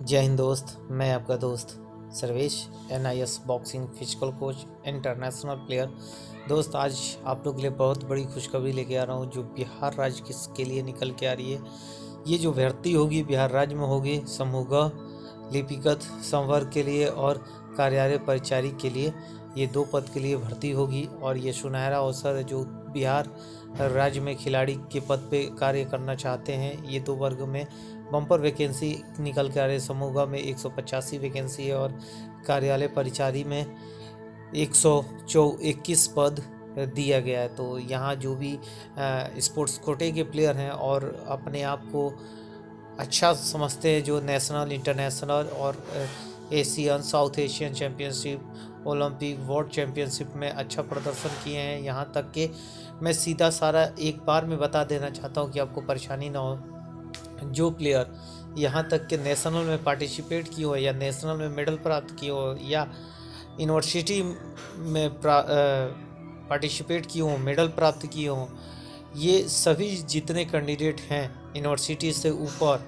जय हिंद दोस्त। मैं आपका दोस्त Sarvesh, NIS boxing physical coach, international player. दोस्त, आज आप लोग के लिए बहुत बड़ी खुशखबरी लेके आ रहा हूँ जो बिहार राज्य के लिए निकल के आ रही है। ये जो भर्ती होगी बिहार राज्य में होगी समूह लिपिगत संवर्ग के लिए और कार्यालय परिचारी के लिए। ये 2 पद के लिए भर्ती होगी और ये सुनहरा अवसर है जो बिहार राज्य में खिलाड़ी के पद पे कार्य करना चाहते हैं। ये 2 वर्ग में बम्पर वैकेंसी निकल के आ रही है। समूह में 185 वैकेंसी है और कार्यालय परिचारी में 121 पद दिया गया है। तो यहाँ जो भी स्पोर्ट्स कोटे के प्लेयर हैं और अपने आप को अच्छा समझते हैं, जो नेशनल, इंटरनेशनल और Asian, south Asian championship, Olympic, world championship में अच्छा प्रदर्शन किए हैं, यहाँ तक कि मैं सीधा सारा एक बार में बता देना चाहता हूँ कि आपको परेशानी ना हो। जो प्लेयर यहाँ तक के नेशनल में पार्टिसिपेट किए हो या नेशनल में मेडल प्राप्त किए हो या यूनिवर्सिटी में पार्टिसिपेट किए हो, मेडल प्राप्त किए हो, ये सभी जितने कैंडिडेट हैं यूनिवर्सिटी से ऊपर,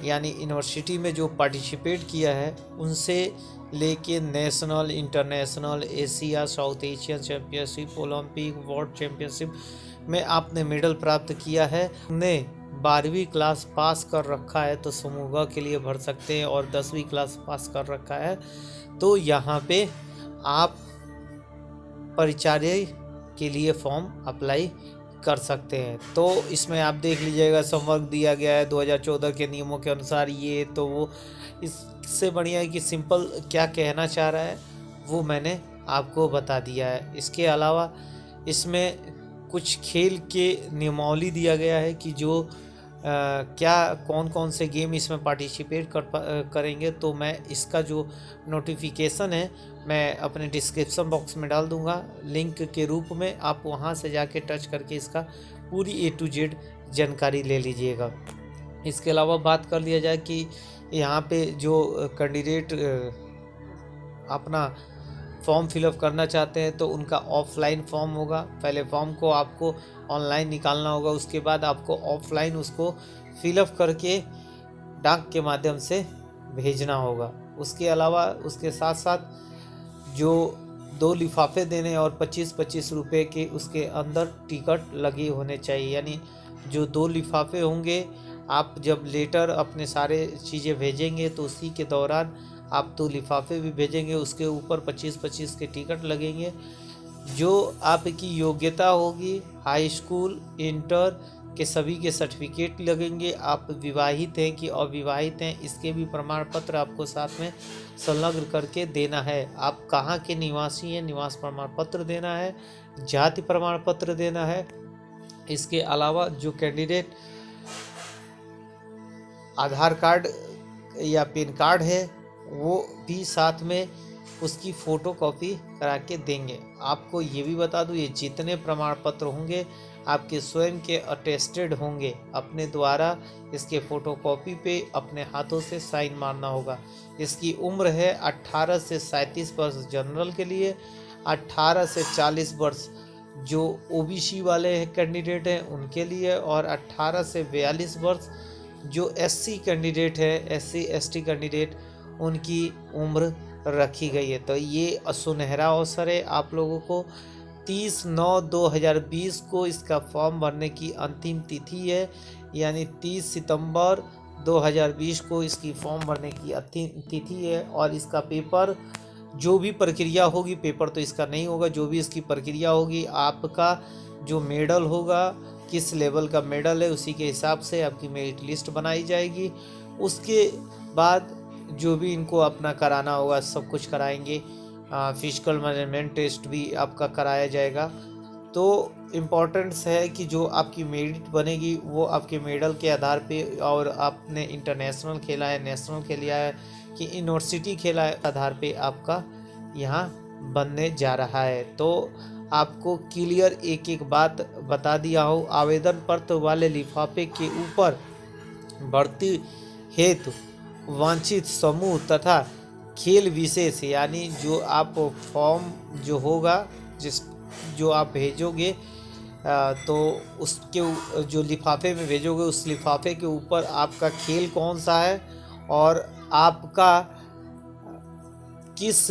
यानी यूनिवर्सिटी में जो पार्टिसिपेट किया है उनसे लेके national, international, Asia, south Asian championship, Olympic, world championship में आपने मेडल प्राप्त किया है, ने 12वीं क्लास पास कर रखा है तो समूह के लिए भर सकते हैं, और 10वीं क्लास पास कर रखा है तो यहाँ पे आप परिचार्य के लिए फॉर्म अप्लाई कर सकते हैं। तो इसमें आप देख लीजिएगा, संवर्ग दिया गया है 2014 के नियमों के अनुसार। ये तो वो इससे बढ़िया है कि सिंपल क्या कहना चाह रहा है वो मैंने आपको बता दिया है। इसके अलावा इसमें कुछ खेल के नियमावली दिया गया है कि जो क्या कौन कौन से गेम इसमें पार्टिसिपेट करेंगे। तो मैं इसका जो नोटिफिकेशन है मैं अपने डिस्क्रिप्शन बॉक्स में डाल दूंगा लिंक के रूप में। आप वहां से जाके टच करके इसका पूरी A to Z जानकारी ले लीजिएगा। इसके अलावा बात कर लिया जाए कि यहाँ पे जो कैंडिडेट अपना फॉर्म फिलअप करना चाहते हैं तो उनका ऑफलाइन फॉर्म होगा। पहले फॉर्म को आपको ऑनलाइन निकालना होगा, उसके बाद आपको ऑफलाइन उसको फिलअप करके डाक के माध्यम से भेजना होगा। उसके अलावा उसके साथ साथ जो 2 लिफाफे देने और 25-25 रुपये के उसके अंदर टिकट लगे होने चाहिए। यानी जो 2 लिफाफे होंगे, आप जब लेटर अपने सारे चीज़ें भेजेंगे तो उसी के दौरान आप 2 लिफाफे भी भेजेंगे, उसके ऊपर 25-25 के टिकट लगेंगे। जो आपकी योग्यता होगी, हाई स्कूल, इंटर के सभी के सर्टिफिकेट लगेंगे। आप विवाहित हैं कि अविवाहित हैं, इसके भी प्रमाण पत्र आपको साथ में संलग्न करके देना है। आप कहाँ के निवासी हैं, निवास प्रमाण पत्र देना है, जाति प्रमाण पत्र देना है। इसके अलावा जो कैंडिडेट आधार कार्ड या पैन कार्ड है वो भी साथ में उसकी फ़ोटो कॉपी करा के देंगे। आपको ये भी बता दूँ, ये जितने प्रमाण पत्र होंगे आपके स्वयं के अटेस्टेड होंगे। अपने द्वारा इसके फ़ोटो कॉपी पे अपने हाथों से साइन मारना होगा। इसकी उम्र है 18 से 37 वर्ष जनरल के लिए, 18 से 40 वर्ष जो OBC वाले कैंडिडेट हैं उनके लिए, और 18 से 42 वर्ष जो SC कैंडिडेट है, SC ST कैंडिडेट, उनकी उम्र रखी गई है। तो ये सुनहरा अवसर है आप लोगों को। 30/9/2020 को इसका फॉर्म भरने की अंतिम तिथि है, यानी 30 सितंबर 2020 को इसकी फॉर्म भरने की अंतिम तिथि है। और इसका पेपर, जो भी प्रक्रिया होगी, पेपर तो इसका नहीं होगा, जो भी इसकी प्रक्रिया होगी, आपका जो मेडल होगा, किस लेवल का मेडल है, उसी के हिसाब से आपकी मेरिट लिस्ट बनाई जाएगी। उसके बाद जो भी इनको अपना कराना होगा सब कुछ कराएंगे। फिजिकल मैनेजमेंट टेस्ट भी आपका कराया जाएगा। तो इम्पोर्टेंस है कि जो आपकी मेरिट बनेगी वो आपके मेडल के आधार पे, और आपने इंटरनेशनल खेला है, नेशनल खेला है कि यूनिवर्सिटी खेला है, आधार पे आपका यहाँ बनने जा रहा है। तो आपको क्लियर एक एक बात बता दिया हो। आवेदन पत्र वाले लिफाफे के ऊपर भर्ती हेतु वांछित समूह तथा खेल विशेष, यानी जो आप फॉर्म जो होगा जो आप भेजोगे तो उसके जो लिफाफे में भेजोगे उस लिफाफे के ऊपर आपका खेल कौन सा है और आपका किस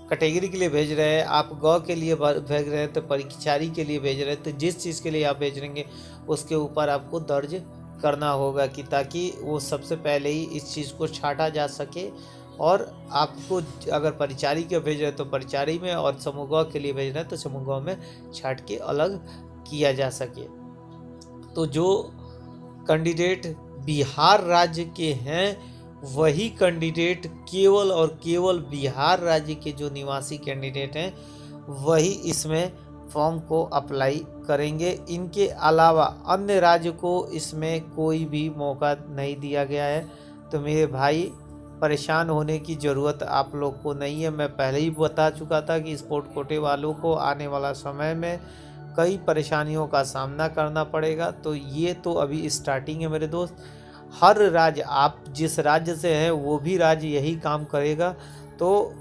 कैटेगरी के लिए भेज रहे हैं, आप गौ के लिए भेज रहे हैं तो परिचारी के लिए भेज रहे हैं, तो जिस चीज़ के लिए आप भेजेंगे उसके ऊपर आपको दर्ज करना होगा कि ताकि वो सबसे पहले ही इस चीज़ को छांटा जा सके। और आपको अगर परिचारी के भेज रहे हैं तो परिचारी में, और समूह गौ के लिए भेज रहे हैं तो समूह गौ में छांट के अलग किया जा सके। तो जो कैंडिडेट बिहार राज्य के हैं वही कैंडिडेट केवल और केवल बिहार राज्य के जो निवासी कैंडिडेट हैं वही इसमें फॉर्म को अप्लाई करेंगे। इनके अलावा अन्य राज्य को इसमें कोई भी मौका नहीं दिया गया है। तो मेरे भाई, परेशान होने की ज़रूरत आप लोग को नहीं है। मैं पहले ही बता चुका था कि स्पोर्ट कोटे वालों को आने वाला समय में कई परेशानियों का सामना करना पड़ेगा। तो ये तो अभी स्टार्टिंग है मेरे दोस्त। हर राज्य, आप जिस राज्य से हैं वो भी राज्य यही काम करेगा। तो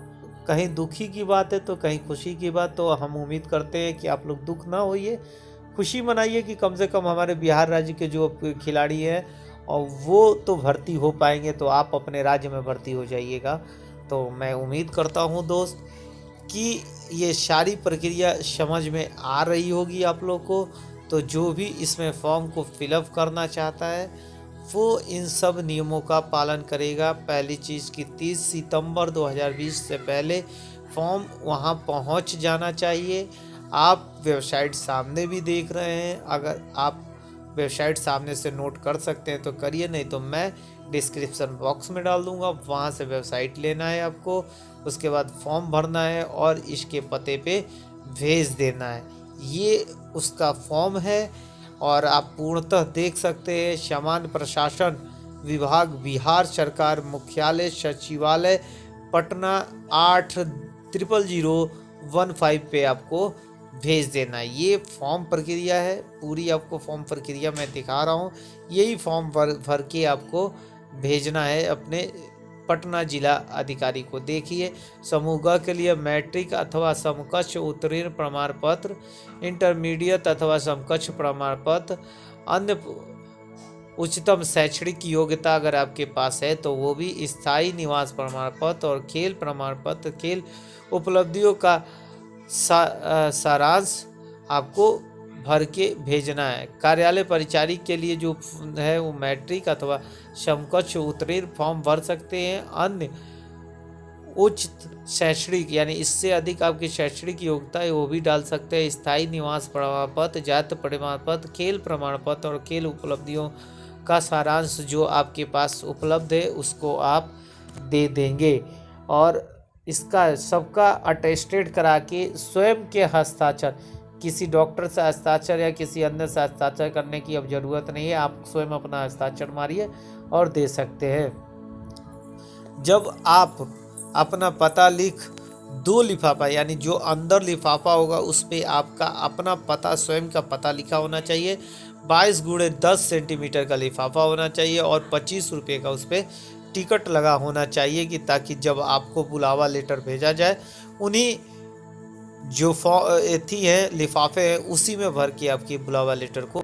कहीं दुखी की बात है तो कहीं खुशी की बात। तो हम उम्मीद करते हैं कि आप लोग दुख ना होइए, खुशी मनाइए कि कम से कम हमारे बिहार राज्य के जो खिलाड़ी हैं और वो तो भर्ती हो पाएंगे, तो आप अपने राज्य में भर्ती हो जाइएगा। तो मैं उम्मीद करता हूँ दोस्त कि ये सारी प्रक्रिया समझ में आ रही होगी आप लोग को। तो जो भी इसमें फॉर्म को फिलअप करना चाहता है वो इन सब नियमों का पालन करेगा। पहली चीज़ कि 30 सितंबर 2020 से पहले फॉर्म वहां पहुंच जाना चाहिए। आप वेबसाइट सामने भी देख रहे हैं, अगर आप वेबसाइट सामने से नोट कर सकते हैं तो करिए, नहीं तो मैं डिस्क्रिप्शन बॉक्स में डाल दूंगा, वहां से वेबसाइट लेना है आपको। उसके बाद फॉर्म भरना है और इसके पते पे भेज देना है। ये उसका फॉर्म है। और आप पूर्णतः देख सकते हैं सामान्य प्रशासन विभाग, बिहार सरकार, मुख्यालय सचिवालय, पटना 800015 पे आपको भेज देना है। ये फॉर्म प्रक्रिया है, पूरी आपको फॉर्म प्रक्रिया मैं दिखा रहा हूँ। यही फॉर्म भर के आपको भेजना है अपने पटना जिला अधिकारी को। देखिए, समूह ग के लिए मैट्रिक अथवा समकक्ष उत्तीर्ण प्रमाण पत्र, इंटरमीडिएट अथवा समकक्ष प्रमाण पत्र, अन्य उच्चतम शैक्षणिक योग्यता अगर आपके पास है तो वो भी, स्थायी निवास प्रमाण पत्र और खेल प्रमाण पत्र, खेल उपलब्धियों का सारांश आपको भर के भेजना है। कार्यालय परिचारी के लिए जो है वो मैट्रिक अथवा समकक्ष उत्तीर्ण फॉर्म भर सकते हैं। अन्य उच्च शैक्षणिक यानी इससे अधिक आपकी शैक्षणिक योग्यता है वो भी डाल सकते हैं। स्थायी निवास प्रमाण पत्र, जाति प्रमाण पत्र, खेल प्रमाण पत्र और खेल उपलब्धियों का सारांश जो आपके पास उपलब्ध है उसको आप दे देंगे। और इसका सबका अटेस्टेड करा के स्वयं के हस्ताक्षर, किसी डॉक्टर से हस्ताक्षर या किसी अन्य से हस्ताक्षर करने की अब ज़रूरत नहीं है। आप स्वयं अपना हस्ताक्षर मारिए और दे सकते हैं। जब आप अपना पता लिख 2 लिफाफा, यानी जो अंदर लिफाफा होगा उस पर आपका अपना पता, स्वयं का पता लिखा होना चाहिए। 22x10 सेंटीमीटर का लिफाफा होना चाहिए और 25 रुपये का उस पर टिकट लगा होना चाहिए कि ताकि जब आपको बुलावा लेटर भेजा जाए उन्हीं जो थी है लिफाफे हैं उसी में भर के आपकी बुलावा लेटर को।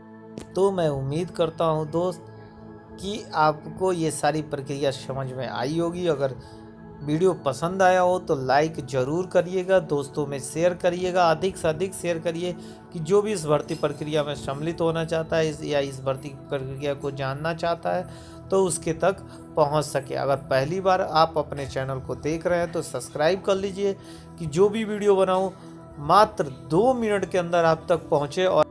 तो मैं उम्मीद करता हूं दोस्त कि आपको ये सारी प्रक्रिया समझ में आई होगी। अगर वीडियो पसंद आया हो तो लाइक ज़रूर करिएगा, दोस्तों में शेयर करिएगा, अधिक से अधिक शेयर करिए कि जो भी इस भर्ती प्रक्रिया में सम्मिलित होना चाहता है या इस भर्ती प्रक्रिया को जानना चाहता है तो उसके तक पहुंच सके। अगर पहली बार आप अपने चैनल को देख रहे हैं तो सब्सक्राइब कर लीजिए कि जो भी वीडियो बनाऊं मात्र 2 मिनट के अंदर आप तक पहुंचे और